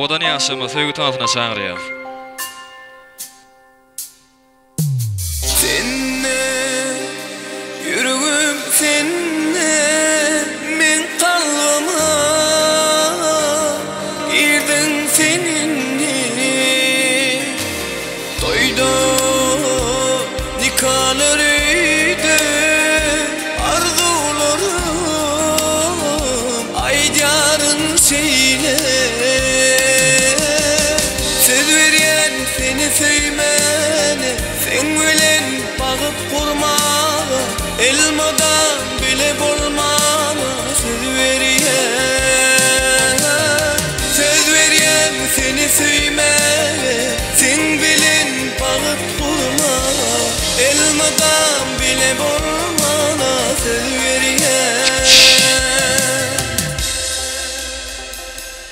Oğdan yaşama söýgü taňsyna çağırýar. Senne yüreğim senne men kalbıma girdin seninle toyda nikahlarıydı arzularım aydarın seyle seni söymene sen bilen bağıp kurmağa elmadan bile bolmana söz veriyen seni söymene sen bilen bağıp kurmağa elmadan bile bolmana söz veriyen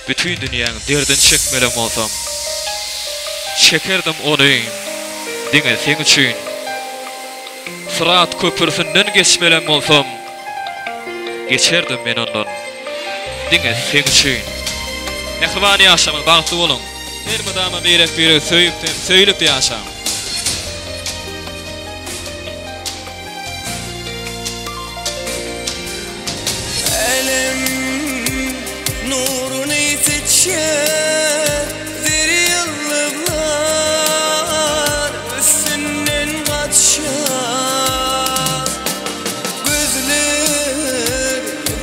Bütün dünýäň derdin çekmelem olsam çekerdim onu diňe sen üçin Sırat köpürsünden geçmelem olsam geçerdim men ondan diňe sen üçin Nähwany ýaşamak bagty bolun her madama berek söýüp ýaşam Elem nurunu seçer deri yıllar üstünden kaçar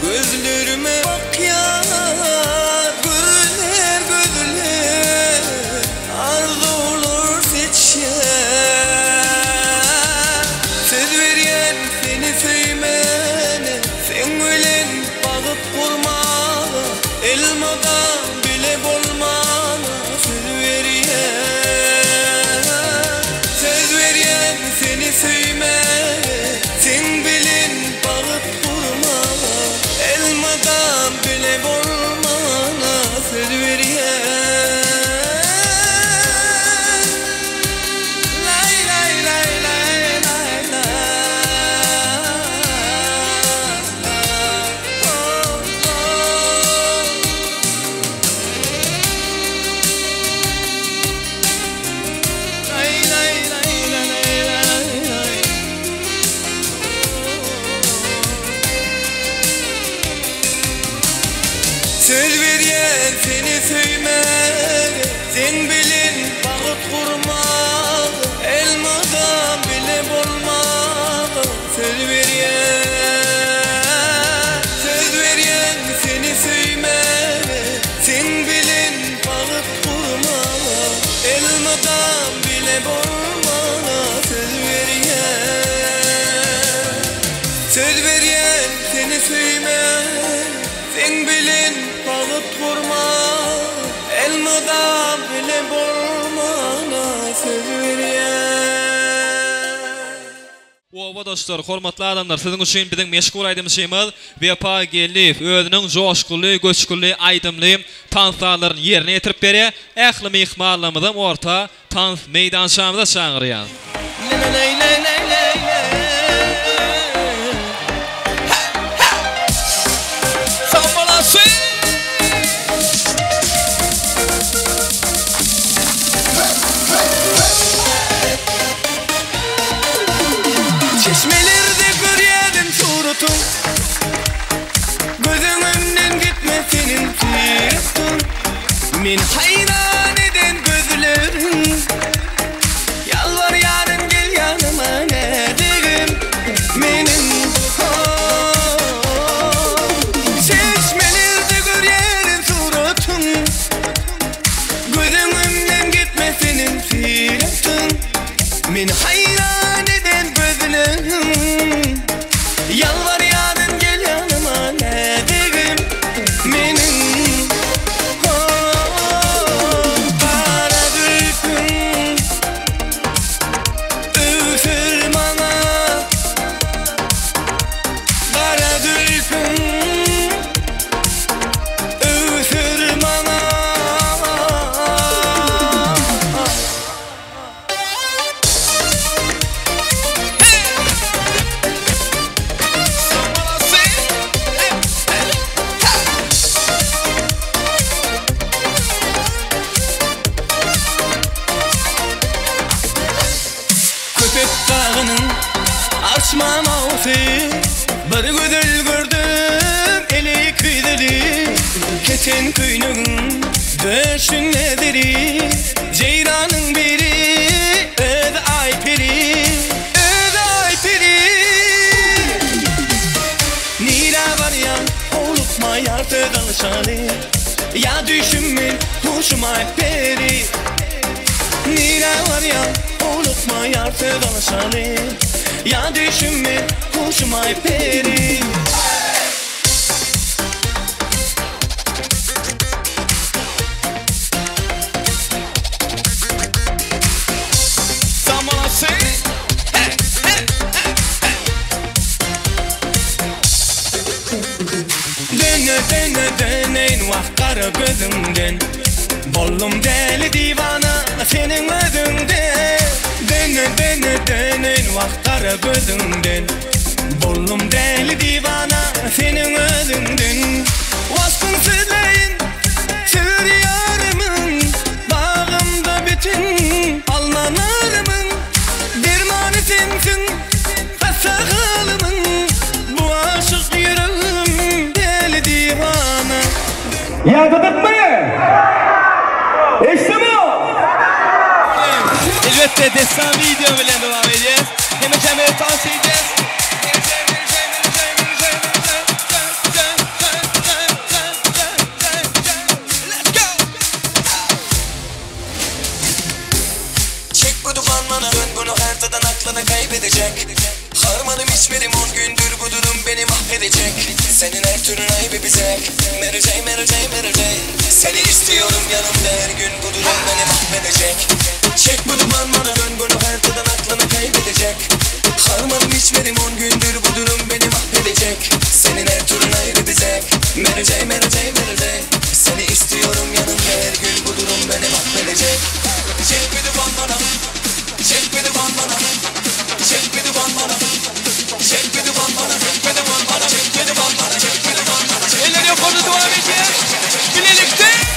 gözlerime bak ya gözler arzu olur seçer söz veriyen seni söymene sen bilen bağıp kurma elmadan bile bolmana söz veriyen seni söymene sen bilin bağıp kurma elmadan bile bolmana söz veriyen lay lay lay lay lay söz veriyen seni söymene sen bilin bağıp kurma elmadan bile bolma söz veriyen seni söymene sen bilin bağıp kurma elmadan bile bolma söz veriyen seni söymene sen bilin bağıp kurma elmadan bile bolmana söz veriyen Owa dostlar, hormatly adamlar, siziň üçin biziň meşgul aýdymyşymyz Wepa gelip özüniň joşkuly, göçküli, aýdymly tansalarını ýerine ýetirip berýär. Ähli mehmanlarymyzy orta tans meýdançamyza çağırýar. Çeşmelerde görýädim suratın gözüňden gitmesenin suratın men hayran eden gözlerin yalvar yarın gel yanıma ne degim menin çeşmelerde görýädim suratın gözüňden gitmesenin suratın men hayran eden gözlerim yalvar yarın gel yanıma ne degim menin dağının açman olsa bir güdül gördüm eli küydeli keten küynüğün döşün nediri ceyranın biri öde ay peri nira var ya unutma yardı dalışalı ya düşünme hoşuma peri nira var ya unutma yardı dalışalı ya düşünme hoşuma peri Döneyn vakara gözümden Bollum deli divana senin özünde Döneyn vakara gözümden Bollum deli divana senin özünden Vaskın sizleyin sür yarımın Bağımda bütün almanlarımın Dermanı sensin hasağılımın Bu aşık yüreğim deli divana Yadırdık mı? İşte bu! Elbette destan video bile devam edeceğiz. Hemen tavsiye edeceğiz. Çek bu duman bana dön bunu haritadan aklını kaybedecek. Harmanım içmedim 10 gündür bu durum beni mahvedecek. Senin her türün ayıbı bize Mary J. Seni istiyorum yanımda her gün bu durum beni mahvedecek. Çek bu duman bana dön bunu haritadan aklını kaybedecek. Harmanım içmedim 10 gündür bu durum beni mahvedecek. Senin her türün ayrı bize Mary J. Seni istiyorum yanımda her gün bu durum beni mahvedecek. Çek bir duman bana Çek bir duman bana Çek bir duman bana Çek bir duman bana Çek bir duman bana Çek bir duman bana Çek bir duman bana Eller yok orada devam edeceğiz Birlikte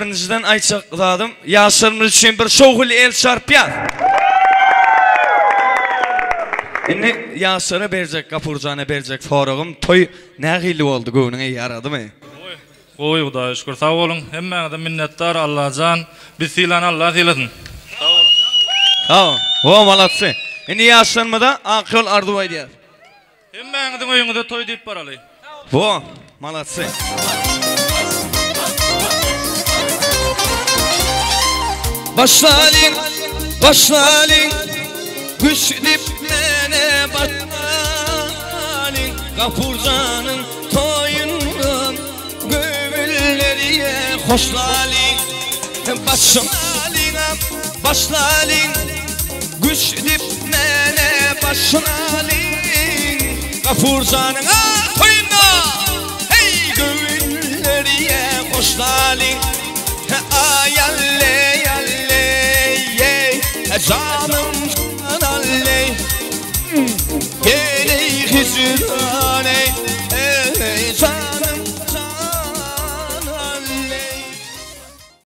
Birinciden aytsakladım. Yaşlarımız için bir şoğul el çarpıyat. Şimdi yaşlara verecek, kapurcana verecek forağım. Toy ne gili oldu göğününe yaradı mı? Oy Hudağa şükür sağ olun. Hemmenize minnettar Allah can. Biz silan Allah silesin. Sağ olun. Tamam. O malatsı. Şimdi yaşlarımda akıl ardu ediyor. Hemmenizin oyunuza toy deyip baralay. Bu malatsı. Başlalin güçlüp mene başlalin Kapurcanın toyundan gömülleriye hoşlalin Başlalin Güç dip mene başınalin Gafurcanın toyunda Hey gönülleriye hoşlalin